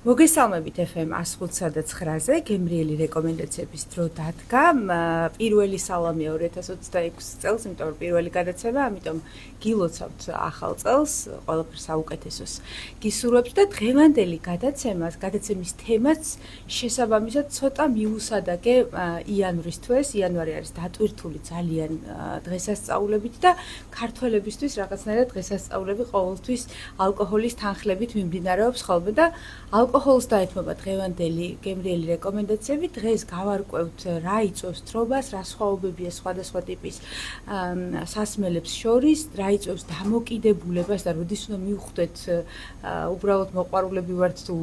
მოგესალმებით FM 105.9-ზე, გემრიელი რეკომენდაციების დრო დადგა. პირველი სალამია 2026 წელს, იმიტომ რომ პირველი გადაცემა, ამიტომ გილოცავთ ახალ წელს, ყველაფერს საუკეთესოს გისურვებთ და დღევანდელი გადაცემის თემაც შესაბამისად ცოტა მიუსადაგე იანვრის თვეს. იანვარი არის დატვირთული ძალიან დღესასწაულებით და ქართველებისთვის რაღაცნაირად დღესასწაულები ყოველთვის ალკოჰოლის თანხლებით მიმდინარეობს ხოლმე და ალკოჰოლს დაეთმობა დღევანდელი გემრიელი რეკომენდაციები. დღეს გავარკვევთ რა იწვევს თრობას, რა სხვაობებია სხვადასხვა ტიპის სასმელებს შორის, რა იწვევს დამოკიდებულებას და როდის უნდა მივხვდეთ უბრალოდ მოყვარულები ვართ თუ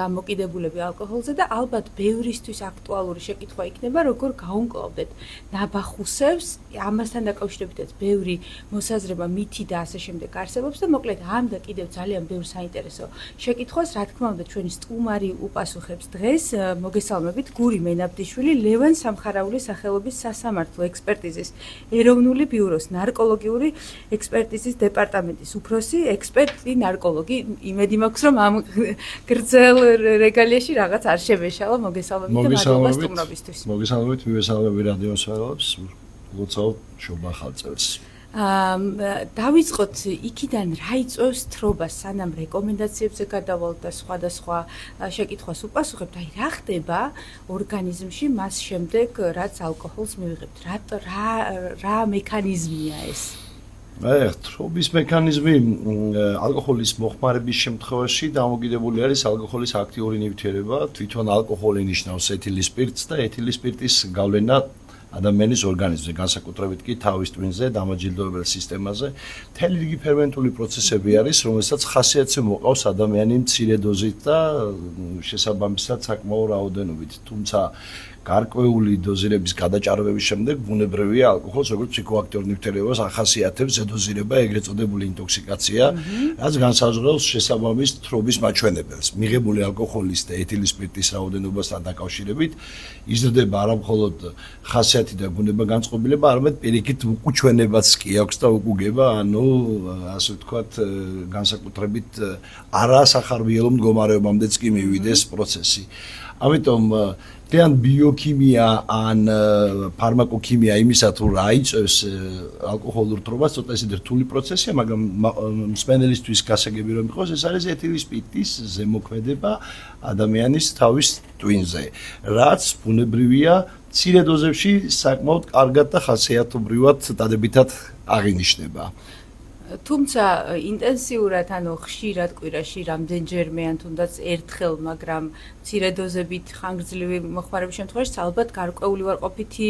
დამოკიდებულები ალკოჰოლზე და ალბათ ბევრისთვის აქტუალური შეკითხვა იქნება, როგორ გაუმკლავდეთ ნაბახუსებს, ამასთან დაკავშირებითაც ბევრი მოსაზრება, მითი და ასე შემდეგ არსებობს და მოკლედ ამ და კიდევ ძალიან ბევრ საინტერესო შეკითხვას, რა თქმა უნდა, ჩვენი სტუმარი უპასუხებს დღეს. მოგესალმებით, გური მენაბდიშვილი, ლევან სამხარაულის სახელობის სასამართლო ექსპერტიზის ეროვნული ბიუროს ნარკოლოგიური ექსპერტიზის დეპარტამენტის უფროსი ექსპერტი ნარკოლოგი. იმედი მაქვს, რომ ამ გრძელ რეგალიაში რაღაც არ შევეშალა. მოგესალმებით და მადლობა სტუმრობისთვის. მოგესალმებით, მივესალმები რადიო მსმენელებს, ლოცავ შობა ხალწელს. დავიწყოთ იქიდან რა იწვევს თრობას, სანამ რეკომენდაციებზე გადავალთ და სხვადასხვა შეკითხვას უპასუხებთ, აი რა ხდება ორგანიზმში მას შემდეგ, რაც ალკოჰოლს მივიღებთ, რა მექანიზმია ეს? თრობის მექანიზმი ალკოჰოლის მოხმარების შემთხვევაში დამოკიდებული არის ალკოჰოლის აქტიური ნივთიერება, თვითონ ალკოჰოლი ნიშნავს ეთილის სპირტს და ეთილის სპირტის გავლენა ადამიანის ორგანიზმზე, განსაკუთრებით კი თავის ტვინზე, დამაჯილდოებელ სისტემაზე. მთელი რიგი ფერმენტული პროცესები არის, რომელსაც ხასიათზე მოყავს ადამიანი მცირე დოზით და შესაბამისად საკმაო რაოდენობით. თუმცა გარკვეული დოზირების გადაჭარბების შემდეგ ბუნებრივია ალკოჰოლს როგორც ფსიქოაქტიურ ნივთიერებას ახასიათებს ზედოზირება, ეგრეთ წოდებული ინტოქსიკაცია, რაც განსაზღვრავს შესაბამის თრობის მაჩვენებელს. მიღებული ალკოჰოლის და ეთილის სპირტის რაოდენობასთან დაკავშირებით იზრდება არა მხოლოდ ხასიათი და ბუნება განწყობილება, არამედ პირიქით უკუჩვენებაც კი აქვს და უკუგება, ანუ ასე ვთქვათ, განსაკუთრებით არასახარბიელო მდგომარეობამდეც კი მივიდეს პროცესი. ამიტომ ან ბიოქიმია, ან ფარმაკოქიმია იმისა თუ რა იწვევს ალკოჰოლურ თრობას, ცოტა ისეთი რთული პროცესია, მაგრამ მსმენელისთვის გასაგები რომ იყოს, ეს არის ეთილის სპირტის ზემოქმედება ადამიანის თავის ტვინზე, რაც ბუნებრივია მცირე დოზებში საკმაოდ კარგად და ხასიათობრივად დადებითად აღინიშნება. თუმცა ინტენსიურად, ანუ ხშირად კვირაში რამდენჯერმე ან თუნდაც ერთხელ, მაგრამ მცირე დოზებით ხანგრძლივი მოხმარების შემთხვევაში ალბათ გარკვეული უარყოფითი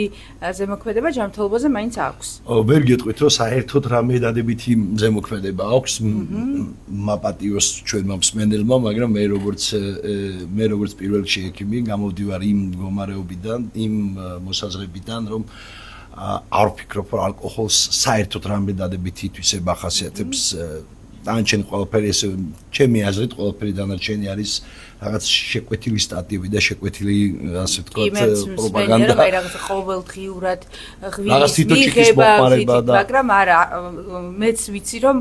ზემოქმედება ჯანმრთელობაზე მაინც აქვს. ვერ გეტყვით, რომ საერთოდ რამე დადებითი ზემოქმედება აქვს, მაპატიოს ჩვენმა მსმენელმა, მაგრამ მე როგორც პირველ რიგში ექიმი გამოვდივარ იმ მდგომარეობიდან, იმ მოსაზრებიდან, რომ არ ვფიქრობ, რომ ალკოჰოლს საერთოდ რამე დადებითი თვისება ახასიათებს. დანარჩენი ყველაფერი ესე ჩემი აზრით ყველაფერი დანარჩენი არის რაღაც შეკვეთილი სტატიები და შეკვეთილი ასე ვთქვათ პროპაგანდა. აი რაღაც ყოველდღიურად მიღება, მაგრამ არა, მეც ვიცი რომ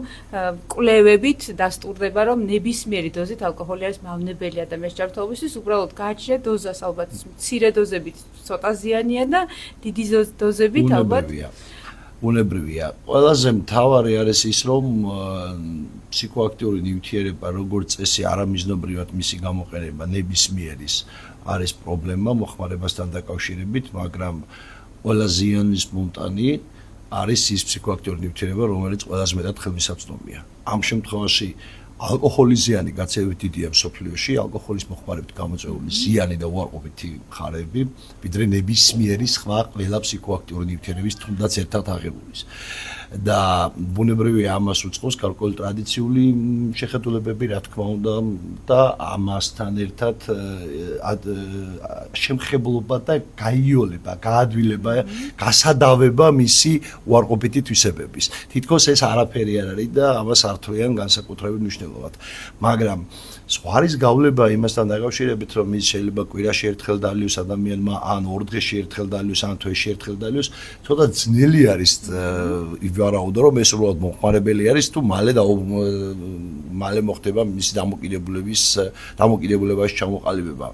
კვლევებით დასტურდება, რომ ნებისმიერი დოზით ალკოჰოლი არის მავნებელი ადამიანის ჯანმრთელობისთვის, უბრალოდ გააჩნია დოზას ალბათ მცირე დოზებით ცოტა ზიანია და დიდი დოზებით ალბათ უნებრივია. ყველაზე მთავარი არის ის, რომ ფსიქოაქტიური ნივთიერება, როგორც წესი, არამიზნობრივად მისი გამოყენება ნებისმიერის არის პრობლემა მოხმარებასთან დაკავშირებით, მაგრამ ყველა ზიანის მომტანი არის ის ფსიქოაქტიური ნივთიერება, რომელიც ყველაზე მეტად ხელმისაწვდომია. ამ შემთხვევაში ალკოჰოლის ზიანი გაცილებით დიდია მსოფლიოში, ალკოჰოლის მოხმარებით გამოწვეული ზიანი და უარყოფითი მხარეები, ვიდრე ნებისმიერი სხვა ყველა ფსიქოაქტიური ნივთიერების თუნდაც ერთად აღებულის. და ბუნებრივია ამას უწყობს გარკვეული ტრადიციული შეხედულებები, რა თქმა უნდა, და ამასთან ერთად შემხებლობა და გაიოლება, გაადვილება, გასადავება მისი უარყოფითი თვისებების. თითქოს ეს არაფერი არ არის და ამას ართვიან განსაკუთრებით მნიშვნელოვნად. მაგრამ ზღვარის გავლება იმასთან დაკავშირებით, რომ ის შეიძლება კვირაში ერთხელ დალიოს ადამიანმა, ან ორ დღეში ერთხელ დალიოს, ან თვეში ერთხელ დალიოს, ცოტა ძნელი არის ვარაუდო, რომ ეს უბრალოდ მოხმარებელი არის თუ მალე მოხდება მისი დამოკიდებულებაში ჩამოყალიბება.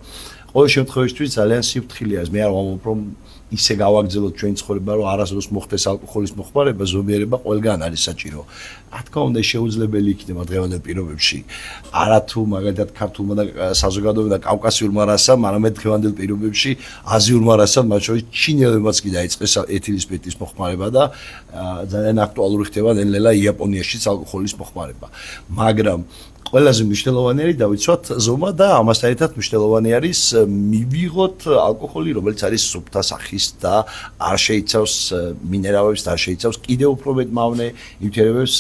ყოველ შემთხვევაში ძალიან სიფრთხილეა, მე არ ვამბობ, რომ ისე გავაგრძელოთ ჩვენ ცხოვრება, რომ არასდროს მოხდეს ალკოჰოლის მოხმარება, ზომიერება ყველგან არის საჭირო. რა თქმა უნდა, შეუძლებელი იქნება დღევანდელ პირობებში. არა თუ მაგალითად ქართულმა და საზოგადოებამ და კავკასიურმა რასამ, არამედ დღევანდელ პირობებში აზიურმა რასამ, მათ შორის ჩინელებმაც კი დაიწყეს ეთილის სპირტის მოხმარება და ძალიან აქტუალური ხდება ნელ-ნელა იაპონიაშიც ალკოჰოლის მოხმარება. მაგრამ ყველაზე მნიშვნელოვანი დავიცვათ ზომა და ამასთან ერთად მნიშვნელოვანი არის მივიღოთ ალკოჰოლი, რომელიც არის სუფთა სახის და არ შეიცავს მინერალებს და არ შეიცავს კიდევ უფრო მეტ მავნე ნივთიერებებს,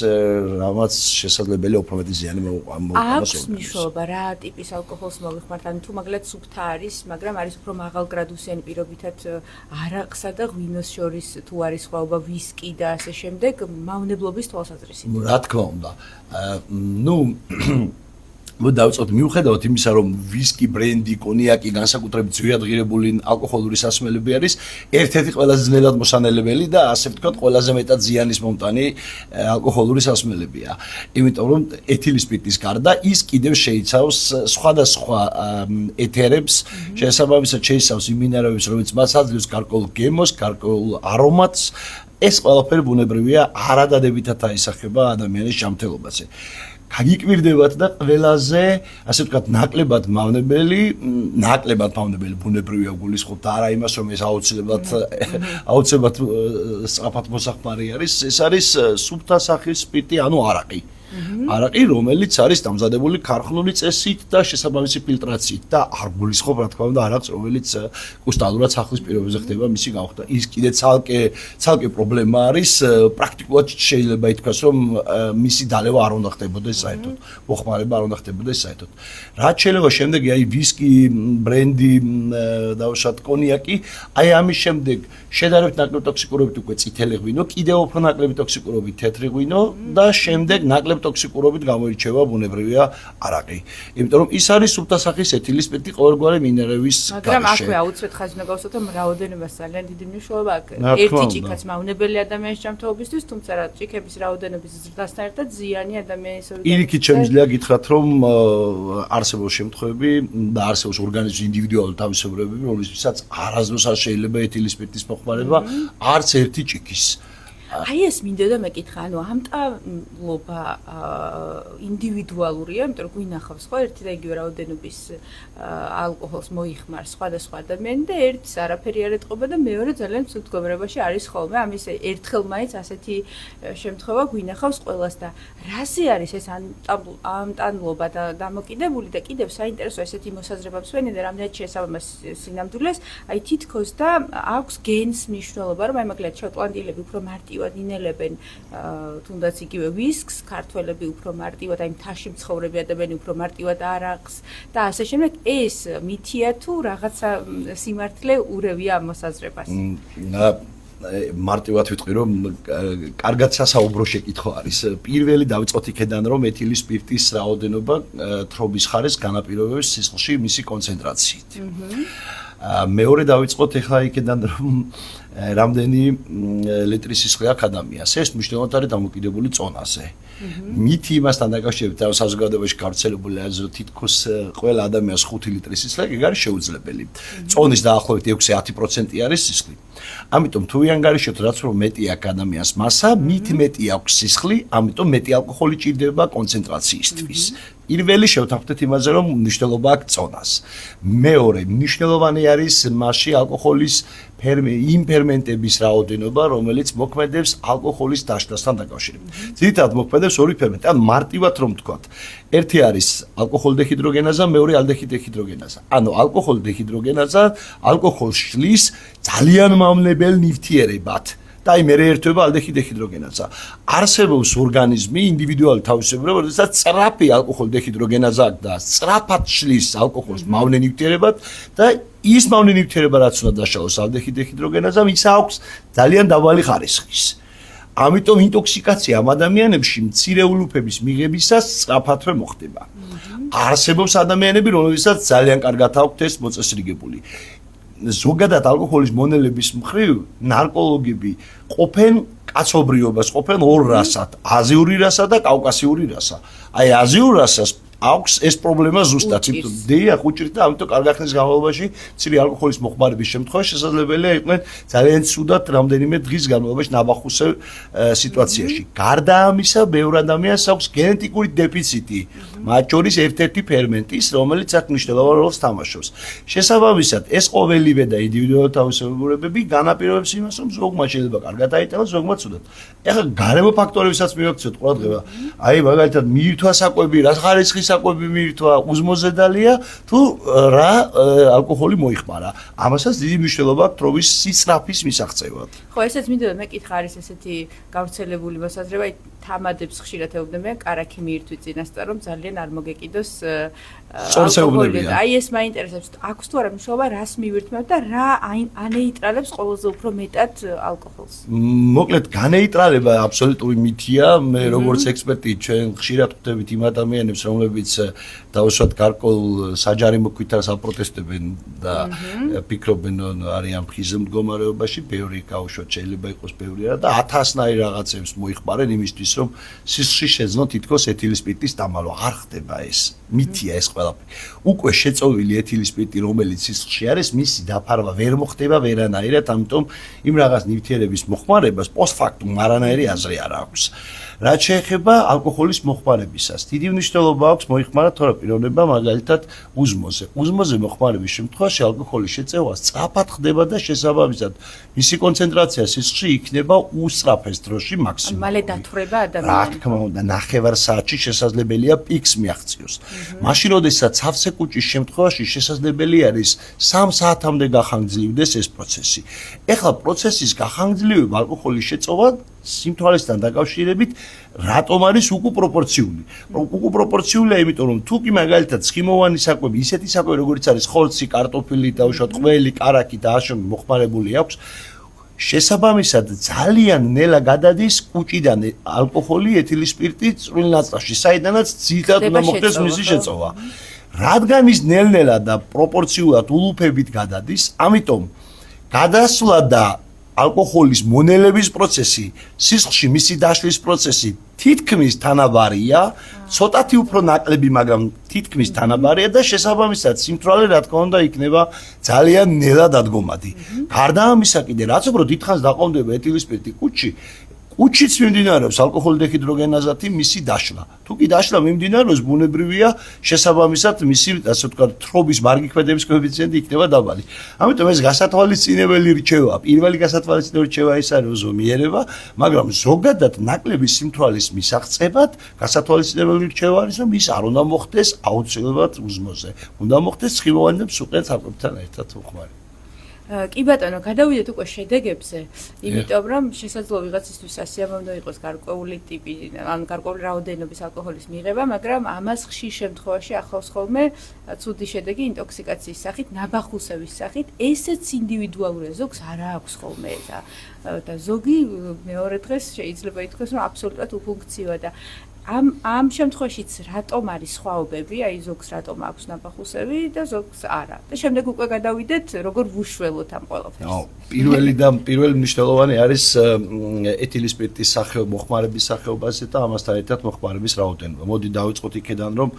რამაც შესაძლებელია უფრო მეტი ზიანი მოუყენოს. აქვს მნიშვნელობა რა ტიპის ალკოჰოლს მოვიხმართ, ანუ თუ მაგალითად სუფთა არის, მაგრამ არის უფრო მაღალგრადუსიანი პირობითად არაყსა და ღვინოს შორის თუ არის სხვაობა ვისკი და ასე შემდეგ, მავნებლობის თვალსაზრისით. რა თქმა უნდა. დავიწყოთ მიუხედავად იმისა, რომ ვისკი, ბრენდი, კონიაკი განსაკუთრებით ძვირად ღირებული ალკოჰოლური სასმელები არის ერთ-ერთი ყველაზე ძნელად მოსანელებელი და ასე ვთქვათ, ყველაზე მეტად ზიანის მომტანი ალკოჰოლური სასმელებია. იმიტომ რომ ეთილის სპირტის გარდა ის კიდევ შეიცავს სხვადასხვა ეთერებს, შესაბამისად შეიცავს იმ მინერალებს, რომელიც მას აძლევს გარკვეულ გემოს, გარკვეულ არომატს. ეს ყველაფერი ბუნებრივია, არადადებითად აისახება ადამიანის ჯანმრთელობაზე. გაგიკვირდებათ და ყველაზე, ასე ვთქვათ, ნაკლებად მავნებელი ბუნებრივია გულისხმობთ არა იმას, რომ ეს აუცილებლად სწრაფად მოსახმარი არის, ეს არის სუფთა სახის სპირტი, ანუ არაყი. არაყი, რომელიც არის დამზადებული ქარხნული წესით და შესაბამისი ფილტრაციით და არ გულისხმობ, რა თქმა უნდა, არაყს, რომელიც კრისტალურად სახლის პირობებზე ხდება მისი განხდა. ის კიდე ცალკე პრობლემა არის, პრაქტიკულად შეიძლება ითქვას, რომ მისი დალევა არ უნდა ხდებოდეს საერთოდ, მოხმარება არ უნდა ხდებოდეს საერთოდ. რაც შეიძლება შემდეგი, აი ვისკი, ბრენდი, დავუშვათ კონიაკი, აი ამის შემდეგ შედარებით ნაკლებ ტოქსიკურობით უკვე წითელი ღვინო, კიდევ უფრო ნაკლები ტოქსიკურობით თეთრი ღვინო და შემდეგ ნაკლებ ტოქსიკურობით გამოირჩევა ბუნებრივია არაყი. იმიტომ რომ ის არის სუფთა სახის ეთილის სპირტი ყოველგვარი მინერალის გარეშე. მაგრამ აქვე აუცილებლად ხაზი უნდა გავუსვათ, რომ რაოდენობას ძალიან დიდი მნიშვნელობა აქვს. ერთი ჭიქაც მავნებელი ადამიანის ჯანმრთელობისთვის, თუმცა რა ჭიქების რაოდენობის ზრდასთან ერთად ზიანი ადამიანის ორგანიზმს. იქით შემიძლია გითხრათ, რომ არსებობს შემთხვევები და არსებობს ორგანიზმის ინდივიდუალური თავისებურებები, რომლისთვისაც არასდროს არ შეიძლება ეთილის სპირტის მოხმარება არც ერთი ჭიქის. აი ეს მინდოდა მეკითხა, ანუ ამტანლობა ინდივიდუალურია, იმიტომ რომ გვინახავს ხო ერთი და იგივე რაოდენობის ალკოჰოლს მოიხმარს სხვადასხვა ადამიანი და ერთს არაფერი არ ეტყობა და მეორე ძალიან ცუდ მდგომარეობაში არის ხოლმე. ამის ერთხელ მაინც ასეთი შემთხვევა გვინახავს ყველას და რაზე არის ეს ამტანლობა და დამოკიდებული და კიდევ საინტერესო ესეთი მოსაზრება მსვენი და რამდენად შეესაბამება სინამდვილეს, აი თითქოს და აქვს გენს მნიშვნელობა, რომ აი მაგალითად შოტლანდიელები უფრო მარტივად ინელებენ თუნდაც იგივე ვისკს, ქართველები უფრო მარტივად, აი მთაში მცხოვრები ადამიანი უფრო მარტივად არაყს და ასე შემდეგ. ეს მითია თუ რაღაცა სიმართლე ურევია ამ მოსაზრებას? მარტივად ვიტყვი, რომ კარგად სასაუბრო შეკითხვა არის. პირველი დავიწყოთ იქედან, რომ ეთილის სპირტის რაოდენობა თრობის ხარეს განაპირობებს სისხლში მისი კონცენტრაციით. მეორე დავიწყოთ ახლა იქედან, რომ რამდენი ლიტრი სისხლი აქვს ადამიანს. ეს მნიშვნელოვნად არის დამოკიდებული წონაზე. მითი იმასთან დაკავშირებით, რომ საზოგადოებაში გავრცელებული არის, რომ თითქოს ყველა ადამიანს 5 ლიტრი სისხლი აქვს, ეგ არის შეუძლებელი. წონის დაახლოებით 6-10% არის სისხლი. ამიტომ თუ ვიანგარიშოთ, რაც რომ მეტი აქვს ადამიანს მასა, მით მეტი აქვს სისხლი, ამიტომ მეტი ალკოჰოლი ჭირდება კონცენტრაციისთვის. პირველი შევთანხმდეთ იმაზე, რომ მნიშვნელობა აქვს წონას. მეორე, მნიშვნელოვანი არის მასში ალკოჰოლის იმ ფერმენტების რაოდენობა, რომელიც მოქმედებს ალკოჰოლის დაშლასთან დაკავშირებით. ძირითადად მოქმედებს ორი ფერმენტი, ან მარტივად რომ ვთქვათ. ერთი არის ალკოჰოლდეჰიდროგენაზა, მეორე ალდეჰიდროგენაზა. ანუ ალკოჰოლდეჰიდროგენაზა ალკოჰოლს შლის ძალიან მავნებელ ნივთიერებად. და აი მე ერთვება ალდეჰიდროგენაზა. არსებობს ორგანიზმი ინდივიდუალური თავისებურება, როდესაც სწრაფი ალკოჰოლდეჰიდროგენაზა აქვს და სწრაფად შლის ალკოჰოლს მავნე ნივთიერებად და ის მავნე ნივთიერება რაც უნდა დაშალოს ალდეჰიდროგენაზამ, ის აქვს ძალიან დაბალი ხარისხის. ამიტომ ინტოქსიკაცია ამ ადამიანებში მცირე ულუფების მიღებისას სწრაფადვე მოხდება. არსებობს ადამიანები, რომლებსაც ძალიან კარგად აქვთ ეს მოწესრიგებული. ზოგადად ალკოჰოლის მონელების მხრივ ნარკოლოგები ყოფენ კაცობრიობას, ყოფენ ორ რასად, აზიური რასა და კავკასიური რასა. აი აზიურ რასას აქვს ეს პრობლემა ზუსტად, დიახ, უჭირს და ამიტომ კარგი ხნის განმავლობაში მცირე ალკოჰოლის მოხმარების შემთხვევაში შესაძლებელია იყვნენ ძალიან ცუდად რამდენიმე დღის განმავლობაში ნაბახუსევ სიტუაციაში. გარდა ამისა, ბევრ ადამიანს აქვს გენეტიკური დეფიციტი, მათ შორის ერთ-ერთი ფერმენტის, რომელიც აქ მნიშვნელოვან როლს თამაშობს. შესაბამისად, ეს ყოველივე და ინდივიდუალური თავისებურებები განაპირობებს იმას, რომ ზოგმა შეიძლება კარგად აიტანოს, ზოგმა ცუდად. ეხლა გარემო ფაქტორებსაც მივაქციოთ ყურადღება. აი, მაგალითად, მიირთვა საკვები, რა ხარისხის საკვები მიირთვა, უზმოზედალია, თუ რა ალკოჰოლი მოიხმარა. ამასაც დიდი მნიშვნელობა აქვს თრობის სისწრაფის მისაღწევად. ხო, ესეც მინდოდა მეკითხა, არის ესეთი გავრცელებული მოსაზრება, თამადებს ხშირად ეუბნებიან კარაქი მიირთვი წინასწარ, რომ ძალიან არ მოგეკიდოს სწორსეუბნებიან. აი ეს მაინტერესებს, აქვს თუ არა მნიშვნელობა, რას მივირთმევ და რა ანეიტრალებს ყველაზე უფრო მეტად ალკოჰოლს? მოკლედ, განეიტრალება აბსოლუტური მითია. მე როგორც ექსპერტი ჩვენ ხშირად ხვდებით იმ ადამიანებს, რომლებიც დაუშვათ გარკვეულ საჯარიმო კვითას აპროტესტებენ და ფიქრობენ, რომ არიან ფხიზმ მდგომარეობაში, ბევრი გაუშვათ შეიძლება იყოს ბევრი რა და 1000-ნაირ რაღაცებს მოიხმარენ იმისთვის, რომ სისხლში შეძნოთ თითქოს ეთილის სპირტის დამალვა. არ ხდება ეს. მითია ეს ყველაფერი. უკვე შეწოვილი ეთილის სპირტი, რომელიც სისხლში არის, მისი დაფარვა ვერ მოხდება ვერანაირად, ამიტომ იმ რაღაც ნივთიერების მოხმარებას პოსტფაქტუმ არანაირი აზრი არ აქვს. რაც შეეხება ალკოჰოლის მოხმარებისას, დიდი მნიშვნელობა აქვს მოიხმარა თუ არა პიროვნება მაგალითად უზმოზე. უზმოზე მოხმარების შემთხვევაში ალკოჰოლის შეწევა სწრაფად ხდება და შესაბამისად მისი კონცენტრაცია სისხლში იქნება უსწრაფეს დროში მაქსიმუმი. მალე დათვრება ადამიანი. რა თქმა უნდა, ნახევარ საათში შესაძლებელია პიკს მიაღწიოს. მაშინ, როდესაც სავსე კუჭის შემთხვევაში შესაძლებელი არის 3 საათამდე გახანგრძლივდეს ეს პროცესი. ეხლა პროცესის გახანგრძლივება ალკოჰოლის შეწოვა სიმთვალესთან დაკავშირებით რატომ არის უკუპროპორციული? უკუპროპორციულია, იმიტომ რომ თუ კი მაგალითად ცხიმოვანი საკვები, ისეთი საკვები როგორც არის ხორცი, კარტოფილი, დაუშვათ ყველი, კარაქი და ასე მოხმარებული აქვს, შესაბამისად ძალიან ნელა გადადის კუჭიდან ალკოჰოლი, ეთილის სპირტი წვრილ ნაწლავში, საიდანაც ძირითადად უნდა მოხდეს მისი შეწოვა. რადგან ის ნელ-ნელა და პროპორციულად ულუფებით გადადის, ამიტომ გადასვლა და ალკოჰოლის მონელების პროცესი, სისხლში მისი დაშლის პროცესი თითქმის თანაბარია, ცოტათი უფრო ნაკლები, მაგრამ თითქმის თანაბარია და შესაბამისად სიმთვრალე რა თქმა უნდა იქნება ძალიან ნელა დადგომადი. გარდა ამისა კიდე რაც უფრო დიდხანს დაყრდნობა ეთილის სპირტი კუჭში, კუჭშიც მიმდინარეობს ალკოჰოლი დეჰიდროგენაზათი მისი დაშლა. თუ კი დაშლა მიმდინარეობს, ბუნებრივია შესაბამისად მისი, ასე ვთქვათ, თრობის მარგი ქმედების კოეფიციენტი იქნება დაბალი. ამიტომ ეს გასათვალისწინებელი რჩევა, პირველი გასათვალისწინებელი რჩევა ის არის, რომ ზომიერება, მაგრამ ზოგადად ნაკლები სიმთვრალის მისაღწევად გასათვალისწინებელი რჩევა არის, რომ ის არ უნდა მოხდეს აუცილებლად უზმოზე. უნდა მოხდეს ცხიმოვანი და მსუყელ საკვებთან ერთად უხმარი. კი ბატონო, გადავიდეთ უკვე შედეგებზე, იმიტომ რომ შესაძლოა ვიღაცისთვის სასიამოვნო იყოს გარკვეული ტიპი, ან გარკვეული რაოდენობის ალკოჰოლის მიღება, მაგრამ ამას ხშირ შემთხვევაში ახლავს ხოლმე ცუდი შედეგი ინტოქსიკაციის სახით, ნაბახუსების სახით, ესეც ინდივიდუალურია, ზოგს არ აქვს ხოლმე და ზოგი მეორე დღეს შეიძლება ითქვას, რომ აბსოლუტურად უფუნქციოა და ამ შემთხვევაშიც რატომ არის სხვაობები, აი ზოგს რატომ აქვს ნაბახუსები და ზოგს არა. და შემდეგ უკვე გადავიდეთ, როგორ ვუშველოთ ამ ყველაფერს. პირველი მნიშვნელოვანი არის ეთილის სპირტის სახეობა, მოხმარების სახეობაზე და ამასთან ერთად მოხმარების რაოდენობა. მოდი დავიწყოთ იქედან, რომ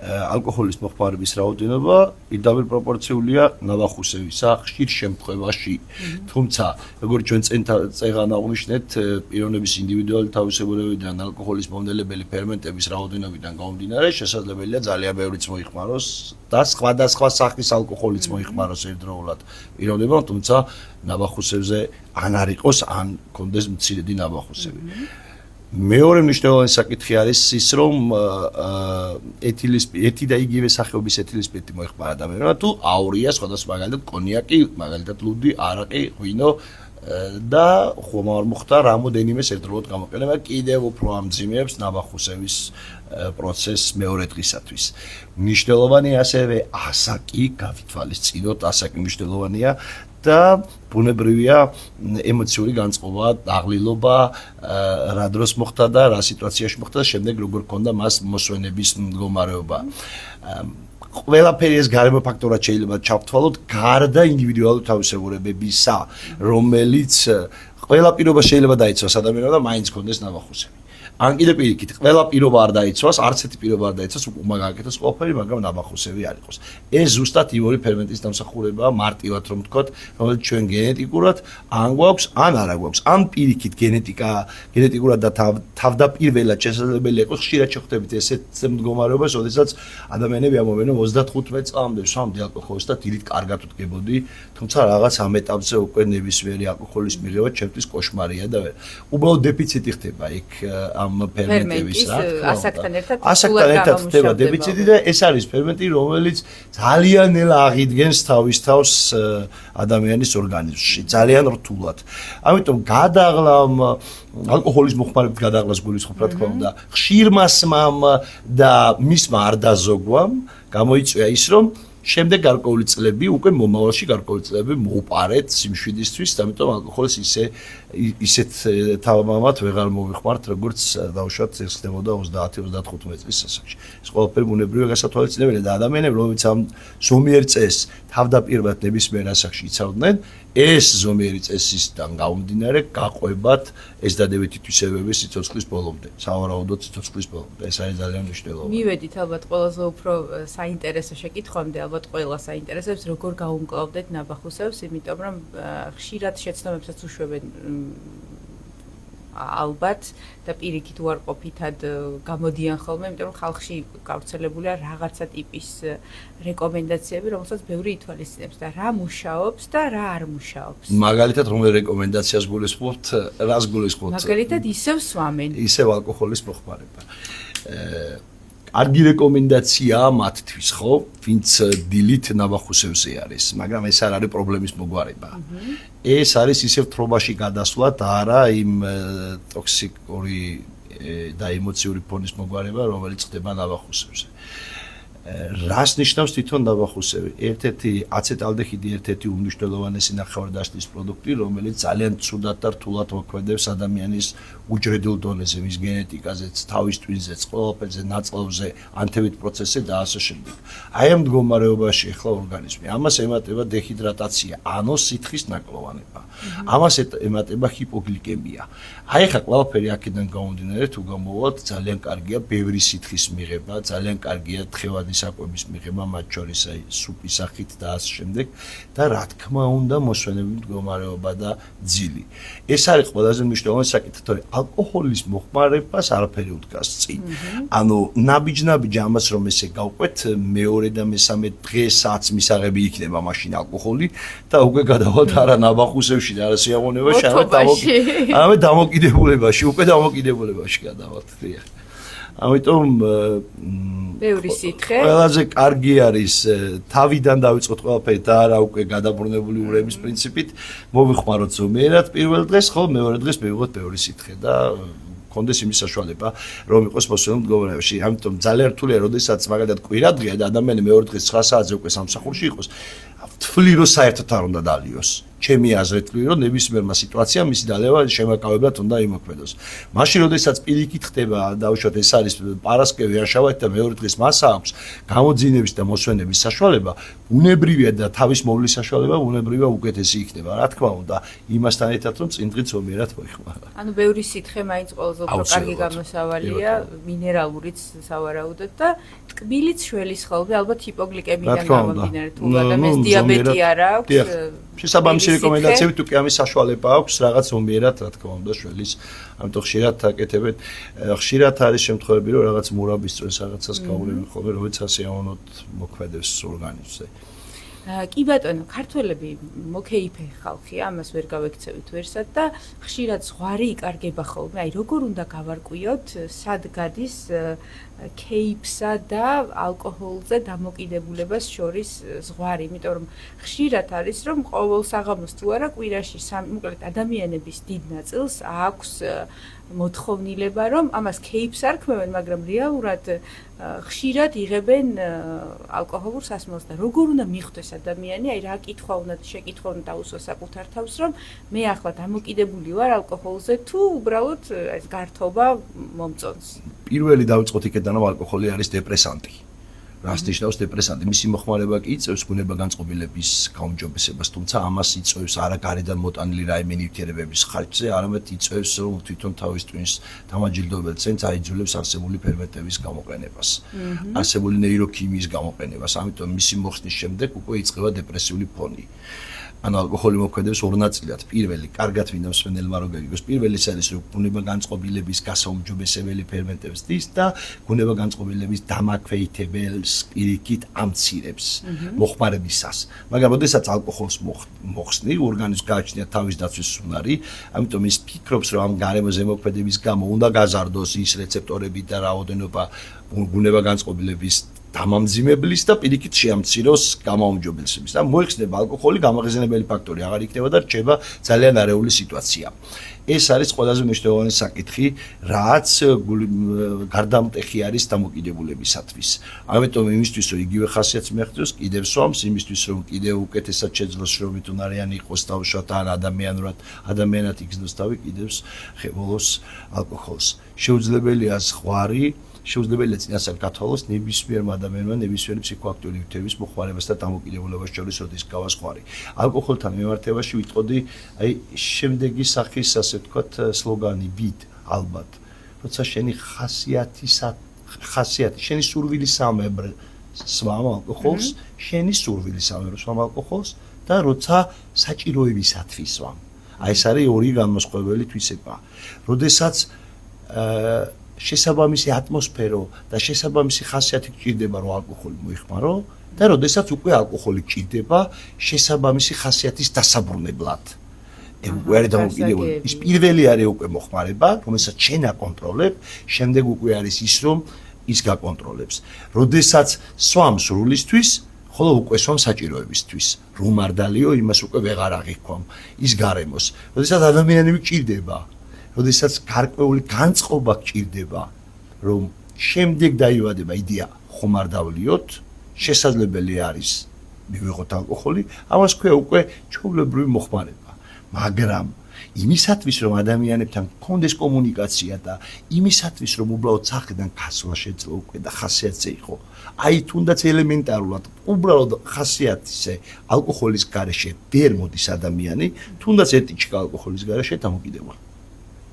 ალკოჰოლის მოხმარების რაოდენობა პირდაპირ პროპორციულია ნაბახუსებისა ხშირ შემთხვევაში. თუმცა, როგორც ჩვენ წეგან აღვნიშნეთ, პიროვნების ინდივიდუალური თავისებურებიდან ალკოჰოლის მომნელებელი ფერმენტების რაოდენობიდან გამომდინარე, შესაძლებელია ძალიან ბევრიც მოიხმაროს და სხვადასხვა სახის ალკოჰოლიც მოიხმაროს ერთდროულად პიროვნებამ, თუმცა ნაბახუსებზე ან არ იყოს, ან კონდეს მცირედი ნაბახუსები. მეორე მნიშვნელოვანი საკითხი არის ის, რომ ერთი და იგივე სახეობის ეთილის სპირტი მოიხმარა ადამიანმა, თუ აურია სხვადასხვა მაგალითად კონიაკი, მაგალითად ლუდი, არაყი, ღვინო და ხომ არ მოხდა რამოდენიმეს ერთდროულად გამოყენება, კიდევ უფრო ამძიმეებს ნაბახუსების პროცესს მეორე დღისათვის. მნიშვნელოვანი ასევე ასაკი, გავითვალისწინოთ, ასაკი მნიშვნელოვანია და ბუნებრივია ემოციური განწყობა, დაღლილობა, რა დროს მოხდა და რა სიტუაციაში მოხდა და შემდეგ როგორ ქონდა მას მოსვენების მდგომარეობა. ყველაფერი ეს გარემო ფაქტორად შეიძლება ჩავთვალოთ გარდა ინდივიდუალური თავისებურებებისა, რომელიც ყველა პირობა შეიძლება დაიცვას ადამიანმა და მაინც კონდეს ნაბახუსები. ან კიდე პირიქით, ყველა პირობა არ დაიცვას, არც ერთი პირობა არ დაიცვას, უკუმა გააკეთოს ყველაფერი, მაგრამ ნაბახუსები არ იყოს. ეს ზუსტად ივორი ფერმენტის დამსახურებაა, მარტივად რომ ვთქვათ, რომელიც ჩვენ გენეტიკურად ან გვაქვს, ან არა გვაქვს. ან პირიქით გენეტიკურად და თავდაპირველად შესაძლებელი იყოს, ხშირად შეხვდებით ესეთ მდგომარეობას, როდესაც ადამიანები ამბობენ, რომ 35 წლამდე ვსვამდი ალკოჰოლს და დილით კარგად ვდგებოდი, თუმცა რაღაც ამ ეტაპზე უკვე ნებისმიერი ალკოჰოლის მიღება ჩემთვის კოშმარია და უბრალოდ დეფიციტი ხდება იქ ამ ფერმენტების რა ასაკთან ერთად ხდება დეფიციტი და ეს არის ფერმენტი, რომელიც ძალიან ნელა აღიდგენს თავის თავს ადამიანის ორგანიზმში, ძალიან რთულად. ამიტომ გადაღლა ალკოჰოლის მოხმარებით გადაღლას გულისხმობ, რა თქმა უნდა, ხშირმა სმამ და მისმა არ დაზოგვამ გამოიწვია ის, რომ შემდეგ გარკვეული წლები, უკვე მომავალში გარკვეული წლები მოუპარეთ სიმშვიდისთვის, ამიტომ ალკოჰოლს ისეთ თავმამად ვეღარ მოვიხმართ, როგორც დავუშვათ ეს ხდებოდა 30-35 წლის ასაკში. ეს ყველაფერი ბუნებრივია გასათვალისწინებელია და ადამიანები, რომლებიც ამ ზომიერ წესს თავდაპირველად ნებისმიერ ასაკში იცავდნენ, ეს ზომიერი წესისგან გამომდინარე გაყვებათ ეს დადებითი თვისებები სიცოცხლის ბოლომდე, სავარაუდოდ სიცოცხლის ბოლომდე. ეს არის ძალიან მნიშვნელოვანი. მივედით ალბათ ყველაზე უფრო საინტერესო შეკითხვამდე, ალბათ ყველა საინტერესებს, როგორ გაუმკლავდეთ ნაბახუსებს, იმიტომ რომ ხშირად შეცდომებსაც უშვებენ ალბათ და პირიქით უარყოფითად გამოდიან ხოლმე, იმიტომ რომ ხალხში გავრცელებულია რაღაცა ტიპის რეკომენდაციები, რომელსაც ბევრი ითვალისწინებს და რა მუშაობს და რა არ მუშაობს. მაგალითად, რომელ რეკომენდაციას გულისხმობთ, რას გულისხმობთ? მაგალითად, ისევ სვამენ. ისევ ალკოჰოლის მოხმარება. კარგი რეკომენდაციაა მათთვის, ხო, ვინც დილით ნაბახუსებზე არის, მაგრამ ეს არ არის პრობლემის მოგვარება. ეს არის ისევ თრობაში გადასვლა და არა იმ ტოქსიკური და ემოციური ფონის მოგვარება, რომელიც ხდება ნაბახუსებზე. რას ნიშნავს თვითონ ნაბახუსები? ერთ-ერთი აცეტალდეჰიდი ერთ-ერთი უმნიშვნელოვანესი ნახევარდაშლის პროდუქტი, რომელიც ძალიან ცუდად და რთულად მოქმედებს ადამიანის უჯრედულ დონეზე, მის გენეტიკაზეც, თავის ტვინზეც, ყველაფერზე, ნაწლავზე, ანთებით პროცესზე და ასე შემდეგ. აი ამ მდგომარეობაში ახლა ორგანიზმი. ამას ემატება დეჰიდრატაცია, ანუ სითხის ნაკლოვანება. ამას ემატება ჰიპოგლიკემია. აი ახლა ყველაფერი აქედან გამომდინარე, თუ გამოვვალთ, ძალიან კარგია ბევრი სითხის მიღება, ძალიან კარგია თხევადი საკვების მიღება, მათ შორის აი სუპის სახით და ასე შემდეგ და რა თქმა უნდა მოსვენების მდგომარეობა და ძილი. ეს არის ყველაზე მნიშვნელოვანი საკითხი, თორე ალკოჰოლის მოხმარებას არაფერი უდგას წინ. ანუ ნაბიჯ-ნაბიჯ ამას რომ ესე გავყვეთ, მეორე და მესამე დღესაც მისაღები იქნება მაშინ ალკოჰოლი და უკვე გადავალთ არა ნაბახუსებში და არა სიამოვნებაში, არამედ დამოკიდებულებაში, უკვე დამოკიდებულებაში გადავალთ. ამიტომ ბევრი სითხე. ყველაზე კარგი არის თავიდან დავიწყოთ ყველაფერი და არა უკვე გადაბრუნებული ურემის პრინციპით, მოვიხმაროთ ზომიერად პირველ დღეს, ხო, მეორე დღეს მივიღოთ ბევრი სითხე და კონდეს იმის საშუალება, რომ იყოს მოსვენილ მდგომარეობაში. ამიტომ ძალიან რთულია, როდესაც მაგალითად კვირადღეა და ადამიანი მეორე დღეს 9 საათზე უკვე სამსახურში იყოს, თვლი რომ საერთოდ არ უნდა დალიოს. ჩემი აზრით ვთვლი, რომ ნებისმიერმა სიტუაციამ მისი დალევა შემაკავებლად უნდა იმოქმედოს. მაშინ, როდესაც პირიქით ხდება, დავუშვათ, ეს არის პარასკევი ან შაბათი და მეორე დღეს მას აქვს გამოძინების და მოსვენების საშუალება, ბუნებრივია და თავის მოვლის საშუალება ბუნებრივია უკეთესი იქნება. რა თქმა უნდა, იმასთან ერთად რომ წინ დღით ზომიერად მოიხმარა. ანუ ბევრი სითხე მაინც ყველაზე უფრო კარგი გამოსავალია, მინერალურიც სავარაუდოდ და ტკბილიც შველის ხოლმე, ალბათ ჰიპოგლიკემიიდან გამომდინარე, თუ ადამიანს დიაბეტი არ აქვს. შესაბამისი რეკომენდაციები თუ კი ამის საშუალება აქვს რაღაც ზომიერად, რა თქმა უნდა, შველის, ამიტომ ხშირად აკეთებენ. ხშირად არის შემთხვევები, რომ რაღაც მურაბის წრეს რაღაცას გაუვლევენ ხოლმე, რომელიც ასეავნოთ მოქმედებს ორგანიზმზე. კი ბატონო, ქართველები მოკეიფე ხალხია, ამას ვერ გავექცევით ვერსად და ხშირად ზღვარი იკარგება ხოლმე. აი, როგორ უნდა გავარკვიოთ, სად გადის კეიფსა და ალკოჰოლზე დამოკიდებულებას შორის ზღვარი, იმიტომ რომ ხშირად არის, რომ ყოველ საღამოს თუ არა კვირაში მოკლედ ადამიანების დიდ ნაწილს აქვს მოთხოვნილება, რომ ამას კეიფს არ ქმევენ, მაგრამ რეალურად ხშირად იღებენ ალკოჰოლურ სასმელს და როგორ უნდა მიხვდეს ადამიანი, აი რა კითხვა უნდა შეკითხვა უნდა დაუსვა საკუთარ თავს, რომ მე ახლა დამოკიდებული ვარ ალკოჰოლზე თუ უბრალოდ ეს გართობა მომწონს. პირველი დავიწყოთ იქედან, რომ ალკოჰოლი არის დეპრესანტი. რას ნიშნავს დეპრესანტი? მისი მოხმარება კი იწევს ბუნება განწყობილების გაუმჯობესებას, თუმცა ამას იწევს არა გარედან მოტანილი რაიმე ნივთიერებების ხარჯზე, არამედ იწევს რომ თვითონ თავის ტვინს დამაჯილდოებელ ცენტრს აიძულებს არსებული ფერმენტების გამოყენებას, არსებული ნეიროქიმიის გამოყენებას. ამიტომ მისი მოხსნის შემდეგ უკვე იწყება დეპრესიული ფონი. ანუ ალკოჰოლი მოქმედებს ორ ნაწილად. პირველი, კარგად მინდა მსმენელმა რომ გეგოს, პირველი ის არის რომ ბუნება განწყობილების გასაუმჯობესებელი ფერმენტებს დის და ბუნება განწყობილების დამაქვეითებელს პირიქით ამცირებს მოხმარებისას. მაგრამ ოდესაც ალკოჰოლს მოხსნი, ორგანიზმს გააჩნია თავის დაცვის უნარი, ამიტომ ის ფიქრობს რომ ამ გარემოზე მოქმედების გამო უნდა გაზარდოს ის რეცეპტორები და რაოდენობა ბუნება განწყობილების დამამძიმებლის და პირიქით შეამციროს გამაუმჯობესების და მოიხსნება ალკოჰოლი გამაღიზიანებელი ფაქტორი აღარ იქნება და რჩება ძალიან არეული სიტუაცია. ეს არის ყველაზე მნიშვნელოვანი საკითხი, რაც გარდამტეხი არის დამოკიდებულებისათვის. ამიტომ იმისთვის რომ იგივე ხასიათს მიაღწევს, კიდევ სვამს, იმისთვის რომ კიდევ უკეთესად შეძლოს შრომით უნარიანი იყოს თავშოთ ან ადამიანად იგრძნოს თავი, კიდევ ხებულობს ალკოჰოლს. შეუძლებელია ზღვარი შეუძლებელია წინასწარ გათვალოს ნებისმიერ ადამიანმა ნებისმიერი ფსიქოაქტიური ნივთიერების მოხმარებას და დამოკიდებულებას შორის როდის გავა ზღვარი. ალკოჰოლთან მიმართებაში ვიტყოდი აი შემდეგი სახის ასე ვთქვათ სლოგანი ბით ალბათ. როცა შენი ხასიათი შენი სურვილი სამებრ სვამ ალკოჰოლს, შენი სურვილი სამებრ სვამ ალკოჰოლს და როცა საჭიროებისათვის სვამ. აი ეს არის ორი განმასხვავებელი თვისება. როდესაც შესაბამისი ატმოსფერო და შესაბამისი ხასიათი გჭირდება რომ ალკოჰოლი მოიხმარო და როდესაც უკვე ალკოჰოლი გჭირდება შესაბამისი ხასიათის დასაბრუნებლად. უკვე არის დამოკიდებული. ის პირველი არის უკვე მოხმარება, რომელსაც შენ აკონტროლებ, შემდეგ უკვე არის ის რომ ის გაკონტროლებს. როდესაც სვამ სრულისთვის, ხოლო უკვე სვამ საჭიროებისთვის. რომ არ დალიო, იმას უკვე ვეღარ აღიქვამ ის გარემოს. როდესაც ადამიანი გჭირდება როდესაც გარკვეული განწყობა გჭირდება, რომ შემდეგ დაივადება იდეა ხომ არ დავლიოთ, შესაძლებელი არის მივიღოთ ალკოჰოლი, ამას ქვია უკვე ჩვეულებრივი მოხმარება. მაგრამ იმისათვის რომ ადამიანებთან გქონდეს კომუნიკაცია და იმისათვის რომ უბრალოდ სახედან გასვლა შეძლო უკვე და ხასიათზე იყო, აი თუნდაც ელემენტარულად უბრალოდ ხასიათზე ალკოჰოლის გარეშე ვერ მოდის ადამიანი, თუნდაც ერთი ჭიქა ალკოჰოლის გარეშე დამოკიდებული.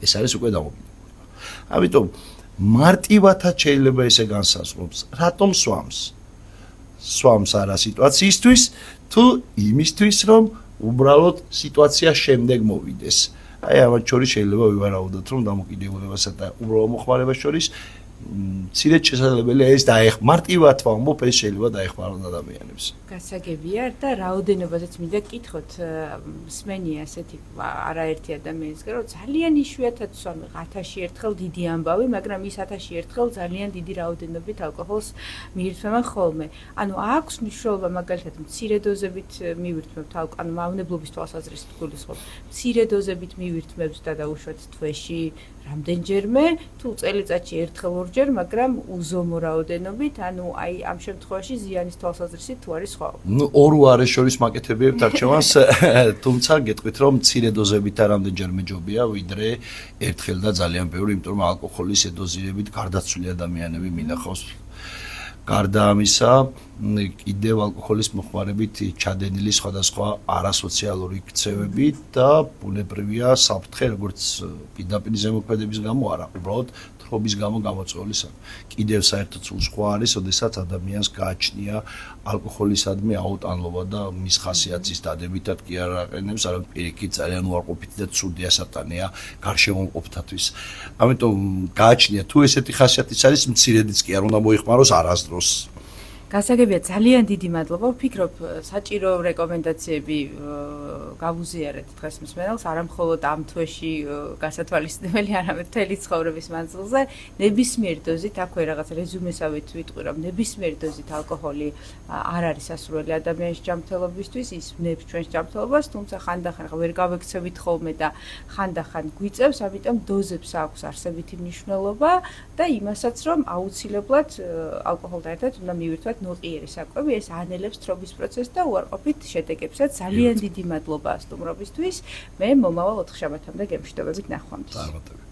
ეს არის უკვე დამოკიდებულება. ამიტომ მარტივადაც შეიძლება ესე განსაზღვროს, რატომ სვამს? სვამს არა სიტუაციისთვის, თუ იმისთვის, რომ უბრალოდ სიტუაცია შემდეგ მოვიდეს. აი ამათ შორის შეიძლება ვივარაუდოთ, რომ დამოკიდებულებასა და უბრალოდ მოხმარებას შორის მცირედ შესაძლებელია ეს მარტივად ვამბობ, ეს შეიძლება დაეხმაროს ადამიანებს. გასაგებია და რაოდენობაზეც მინდა გკითხოთ, მსმენია ასეთი არაერთი ადამიანისგან, რომ ძალიან იშვიათად სვამი 1000-ში ერთხელ დიდი ამბავი, მაგრამ ის 1000-ში ერთხელ ძალიან დიდი რაოდენობით ალკოჰოლს მიირთმევენ ხოლმე. ანუ აქვს მნიშვნელობა მაგალითად მცირე დოზებით მივირთმევთ ანუ მავნებლობის თვალსაზრისით გულისხმობ. მცირე დოზებით მივირთმევთ და დაუშვათ თვეში რამდენჯერმე, თუ წელიწადში ერთხელ ორჯერ, მაგრამ უზომო რაოდენობით, ანუ აი ამ შემთხვევაში ზიანის თვალსაზრისით თუ არის სხვა. ნუ ორ არის შორის მაკეთებიებთ არჩევანს, თუმცა გეტყვით რომ მცირე დოზებით რამდენჯერმე ჯობია, ვიდრე ერთხელ და ძალიან ბევრი, იმიტომ რომ ალკოჰოლის ედოზირებით გარდაცვლილი ადამიანები მინახავს. გარდა ამისა, კიდევ ალკოჰოლის მოხმარებით ჩადენილი სხვადასხვა არასოციალური ქცევები და ბუნებრივია საფრთხე, როგორც პირდაპირ ზემოქმედების გამო არა, უბრალოდ თხრობის გამო გამოწვეული საქმე. კიდევ საერთოდ სულ სხვა არის, ოდესაც ადამიანს გააჩნია ალკოჰოლისადმი აუტანლობა და მის ხასიათის დადებითად კი არ აყენებს, არამედ პირიქით ძალიან უარყოფითი და ცუდი ასატანია გარშემოყოფთათვის. ამიტომ გააჩნია თუ ესეთი ხასიათის არის, მცირედიც კი არ უნდა მოიხმაროს არასდროს. გასაგებია, ძალიან დიდი მადლობა. ვფიქრობ, საჭირო რეკომენდაციები გავუზიარეთ დღეს მსმენელს, არა მხოლოდ ამ თვეში გასათვალისწინებელი, არამედ მთელი ცხოვრების მანძილზე. ნებისმიერ დოზით, აქვე რაღაც რეზუმესავით ვიტყვი, რომ ნებისმიერ დოზით ალკოჰოლი არ არის სასურველი ადამიანის ჯანმრთელობისთვის, ის ვნებს ჩვენს ჯანმრთელობას, თუმცა ხანდახან ვერ გავექცევით ხოლმე და ხანდახან გვიწევს, ამიტომ დოზებს აქვს არსებითი მნიშვნელობა და იმასაც, რომ აუცილებლად ალკოჰოლთან ერთად უნდა მივირთვათ ნოყიერი საკვები, ეს ანელებს თრობის პროცესს და უარყოფით შედეგებსაც. ძალიან დიდი მადლობა სტუმრობისთვის. მე მომავალ 4 შაბათამდე გემშვიდობებით ნახვამდის.